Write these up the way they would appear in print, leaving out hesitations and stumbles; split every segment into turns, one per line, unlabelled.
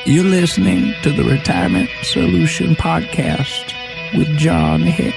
You're listening to the Retirement Solution Podcast with John Hicks.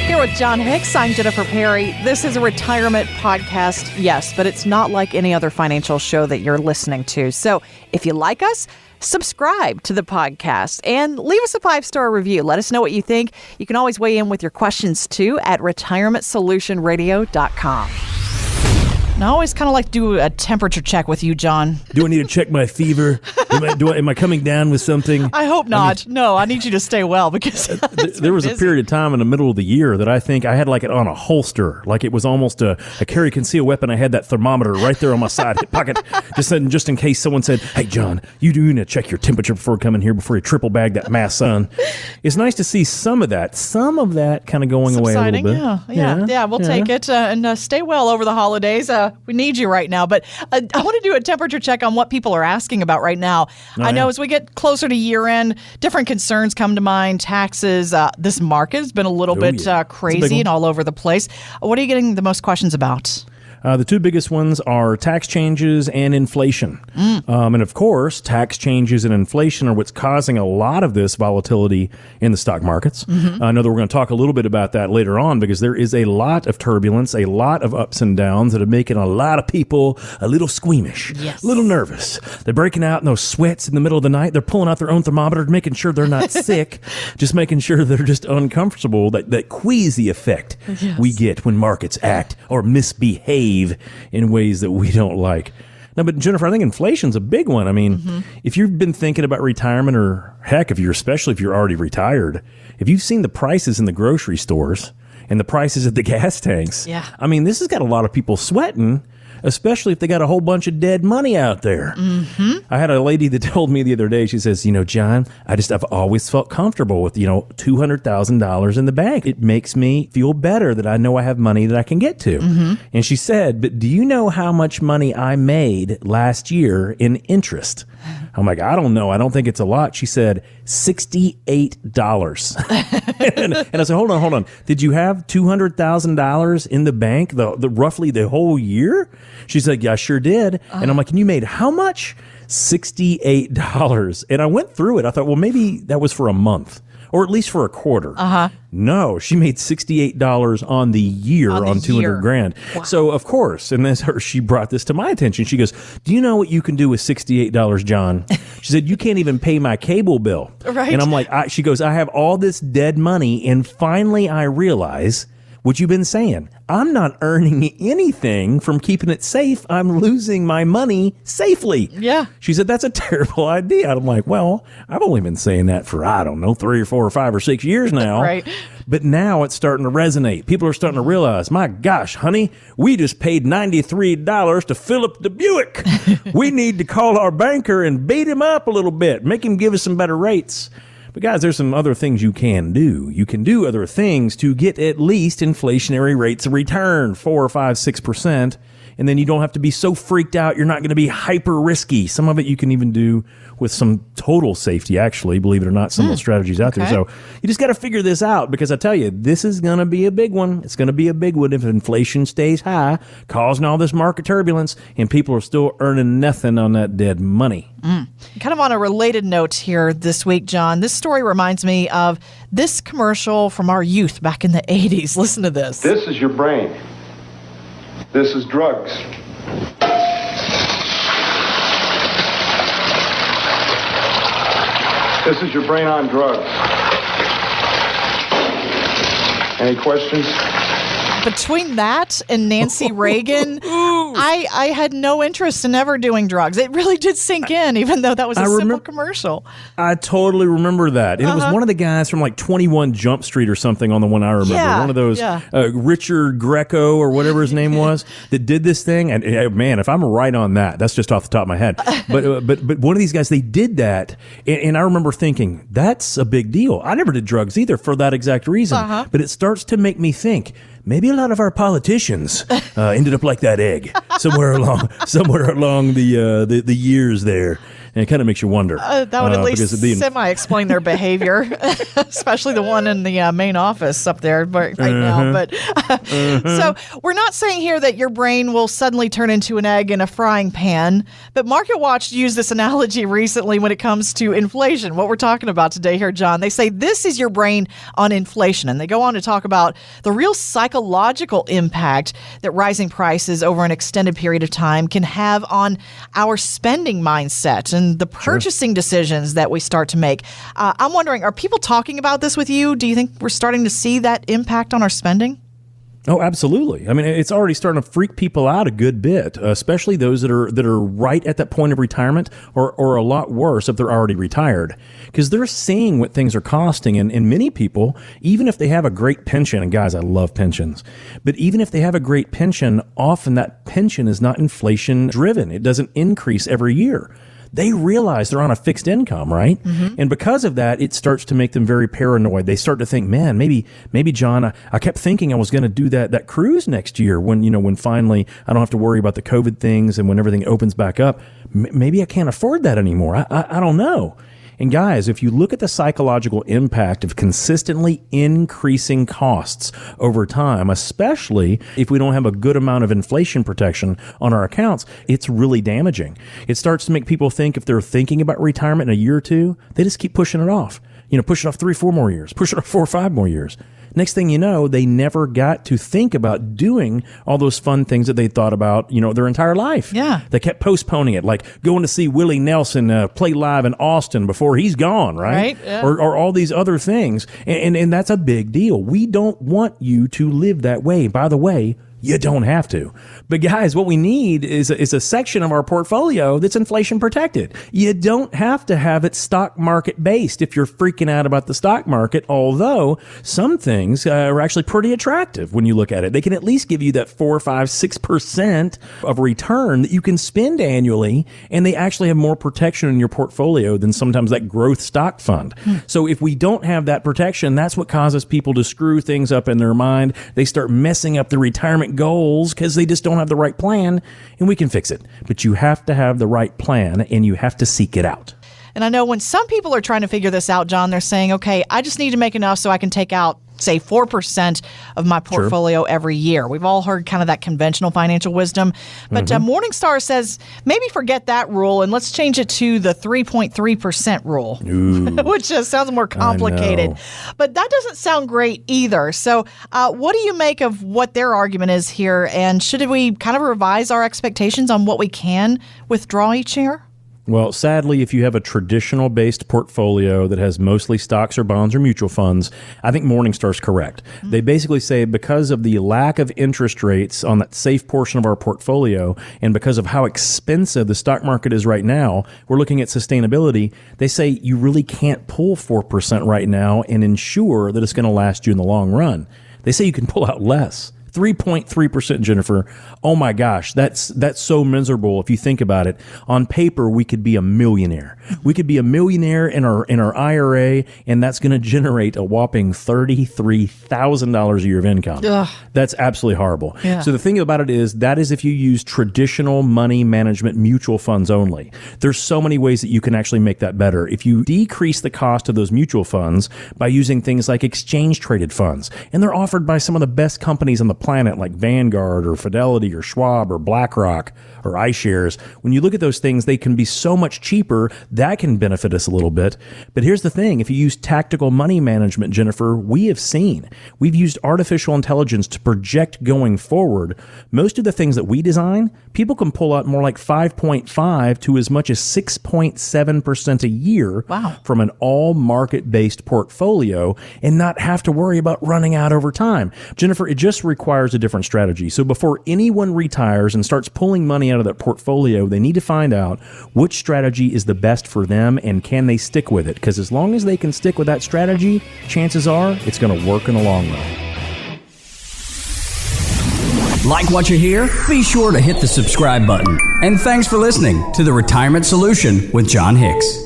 Here with John Hicks, I'm Jennifer Perry. This is a retirement podcast, yes, but it's not like any other financial show that you're listening to. So if you like us, subscribe to the podcast and leave us a 5-star review. Let us know what you think. You can always weigh in with your questions, too, at retirementsolutionradio.com. And I always kind of like to do a temperature check with you, John.
Do I need to check my fever? Am I coming down with something?
I hope not. No, I need you to stay well because
there was a period of time in the middle of the year that I think I had like it on a holster, like it was almost a carry conceal weapon. I had that thermometer right there on my side hip pocket, just in case someone said, "Hey, John, you do need to check your temperature before coming here before you triple bag that mass sun." It's nice to see some of that kind of going away a little bit.
Yeah. We'll take it and stay well over the holidays. We need you right now. But I want to do a temperature check on what people are asking about right now. I know as we get closer to year end, different concerns come to mind. Taxes. This market has been a little bit crazy and all over the place. What are you getting the most questions about?
The two biggest ones are tax changes and inflation. And of course, tax changes and inflation are what's causing a lot of this volatility in the stock markets. I know that we're going to talk a little bit about that later on because there is a lot of turbulence, a lot of ups and downs that are making a lot of people a little squeamish, a little nervous. They're breaking out in those sweats in the middle of the night. They're pulling out their own thermometer, making sure they're not sick, just making sure they're just uncomfortable, that queasy effect we get when markets act or misbehave in ways that we don't like. No, but Jennifer, I think inflation's a big one. I mean, if you've been thinking about retirement, or heck, especially if you're already retired, if you've seen the prices in the grocery stores and the prices at the gas tanks, I mean, this has got a lot of people sweating, especially if they got a whole bunch of dead money out there. I had a lady that told me the other day, she says, John, I've always felt comfortable with, $200,000 in the bank. It makes me feel better that I know I have money that I can get to. And she said, but do you know how much money I made last year in interest? I'm like, I don't know. I don't think it's a lot. She said, $68. and I said, hold on. Did you have $200,000 in the bank, the roughly the whole year? She's like, yeah, I sure did. And I'm like, and you made how much? $68. And I went through it. I thought, well, maybe that was for a month. Or at least for a quarter. No, she made $68 on the year on $200,000. Wow. So of course, and she brought this to my attention. She goes, "Do you know what you can do with $68, John?" She said, "You can't even pay my cable bill."
Right.
And I'm like, she goes, "I have all this dead money, and finally I realize what you've been saying. I'm not earning anything from keeping it safe. I'm losing my money safely."
Yeah.
She said, "That's a terrible idea." I'm like, well, I've only been saying that for, 3 or 4 or 5 or 6 years now.
Right.
But now it's starting to resonate. People are starting to realize, my gosh, honey, we just paid $93 to fill up the Buick. We need to call our banker and beat him up a little bit, make him give us some better rates. But guys, there's some other things you can do. You can do other things to get at least inflationary rates of return, 4 or 5, 6%. And then you don't have to be so freaked out. You're not going to be hyper risky. Some of it you can even do with some total safety, actually, believe it or not, some of the strategies out there. So you just got to figure this out because I tell you, this is going to be a big one. It's going to be a big one if inflation stays high, causing all this market turbulence, and people are still earning nothing on that dead money.
Kind of on a related note here this week, John, this story reminds me of this commercial from our youth back in the 80s. Listen to this.
This is your brain. This is drugs. This is your brain on drugs. Any questions?
Between that and Nancy Reagan, I had no interest in ever doing drugs. It really did sink in, even though that was a simple commercial.
I totally remember that. And it was one of the guys from like 21 Jump Street or something on the one I remember. One of those, Richard Greco or whatever his name was, that did this thing. And man, if I'm right on that, that's just off the top of my head. But one of these guys, they did that. And I remember thinking, that's a big deal. I never did drugs either for that exact reason. But it starts to make me think, maybe a lot of our politicians ended up like that egg. somewhere along the years there. And it kind of makes you wonder.
That would at least semi-explain their behavior, especially the one in the main office up there right now. But so we're not saying here that your brain will suddenly turn into an egg in a frying pan. But MarketWatch used this analogy recently when it comes to inflation. What we're talking about today here, John, they say this is your brain on inflation. And they go on to talk about the real psychological impact that rising prices over an extended period of time can have on our spending mindset and the purchasing decisions that we start to make. I'm wondering, are people talking about this with you? Do you think we're starting to see that impact on our spending?
Oh, absolutely. I mean, it's already starting to freak people out a good bit, especially those that are right at that point of retirement or a lot worse if they're already retired, because they're seeing what things are costing. And many people, even if they have a great pension, and guys, I love pensions, but even if they have a great pension, often that pension is not inflation driven. It doesn't increase every year. They realize they're on a fixed income, right? Mm-hmm. And because of that, it starts to make them very paranoid. They start to think, man, maybe John, I kept thinking I was going to do that cruise next year when finally I don't have to worry about the COVID things and when everything opens back up. Maybe I can't afford that anymore. I don't know. And guys, if you look at the psychological impact of consistently increasing costs over time, especially if we don't have a good amount of inflation protection on our accounts, it's really damaging. It starts to make people think if they're thinking about retirement in a year or two, they just keep pushing it off. Push it off 3-4 more years, push it off 4 or 5 more years. Next thing you know, they never got to think about doing all those fun things that they thought about, their entire life.
Yeah.
They kept postponing it, like going to see Willie Nelson play live in Austin before he's gone, right?
Right. Yeah.
Or all these other things. And that's a big deal. We don't want you to live that way. By the way, you don't have to. But guys, what we need is a section of our portfolio that's inflation protected. You don't have to have it stock market based if you're freaking out about the stock market, although some things are actually pretty attractive when you look at it. They can at least give you that 4, 5, 6% of return that you can spend annually, and they actually have more protection in your portfolio than sometimes that growth stock fund. So if we don't have that protection, that's what causes people to screw things up in their mind. They start messing up the retirement goals because they just don't have the right plan, and we can fix it. But you have to have the right plan, and you have to seek it out.
And I know when some people are trying to figure this out, John, they're saying, okay, I just need to make enough so I can take out, say, 4% of my portfolio every year. We've all heard kind of that conventional financial wisdom. But Morningstar says maybe forget that rule and let's change it to the 3.3% rule, which just sounds more complicated. But that doesn't sound great either. So what do you make of what their argument is here? And should we kind of revise our expectations on what we can withdraw each year?
Well, sadly, if you have a traditional-based portfolio that has mostly stocks or bonds or mutual funds, I think Morningstar's correct. Mm-hmm. They basically say because of the lack of interest rates on that safe portion of our portfolio and because of how expensive the stock market is right now, we're looking at sustainability. They say you really can't pull 4% right now and ensure that it's going to last you in the long run. They say you can pull out less. 3.3%, Jennifer. Oh my gosh, that's so miserable if you think about it. On paper, we could be a millionaire. We could be a millionaire in our IRA, and that's going to generate a whopping $33,000 a year of income.
Ugh.
That's absolutely horrible.
Yeah.
So the thing about it is that is if you use traditional money management mutual funds only. There's so many ways that you can actually make that better. If you decrease the cost of those mutual funds by using things like exchange traded funds, and they're offered by some of the best companies on the planet like Vanguard or Fidelity or Schwab or BlackRock or iShares. When you look at those things, they can be so much cheaper. That can benefit us a little bit. But here's the thing. If you use tactical money management, Jennifer, we've used artificial intelligence to project going forward. Most of the things that we design, people can pull out more like 5.5 to as much as 6.7% a year from an all market-based portfolio and not have to worry about running out over time. Jennifer, it just requires a different strategy. So before anyone retires and starts pulling money out of that portfolio, they need to find out which strategy is the best for them and can they stick with it. Because as long as they can stick with that strategy, chances are it's going to work in the long run.
Like what you hear? Be sure to hit the subscribe button. And thanks for listening to The Retirement Solution with John Hicks.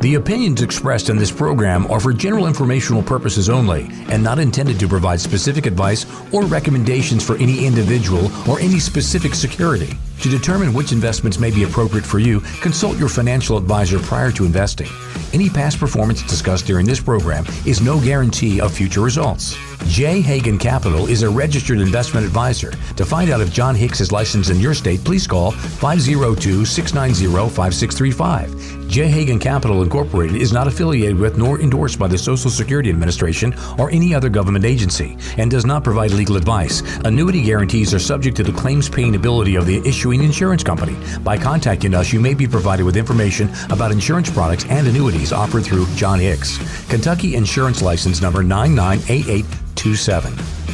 The opinions expressed in this program are for general informational purposes only and not intended to provide specific advice or recommendations for any individual or any specific security. To determine which investments may be appropriate for you, consult your financial advisor prior to investing. Any past performance discussed during this program is no guarantee of future results. J. Hagan Capital is a registered investment advisor. To find out if John Hicks is licensed in your state, please call 502-690-5635. J. Hagan Capital Incorporated is not affiliated with nor endorsed by the Social Security Administration or any other government agency and does not provide legal advice. Annuity guarantees are subject to the claims paying ability of the issuing insurance company. By contacting us, you may be provided with information about insurance products and annuities offered through John Hicks. Kentucky Insurance License Number 998827.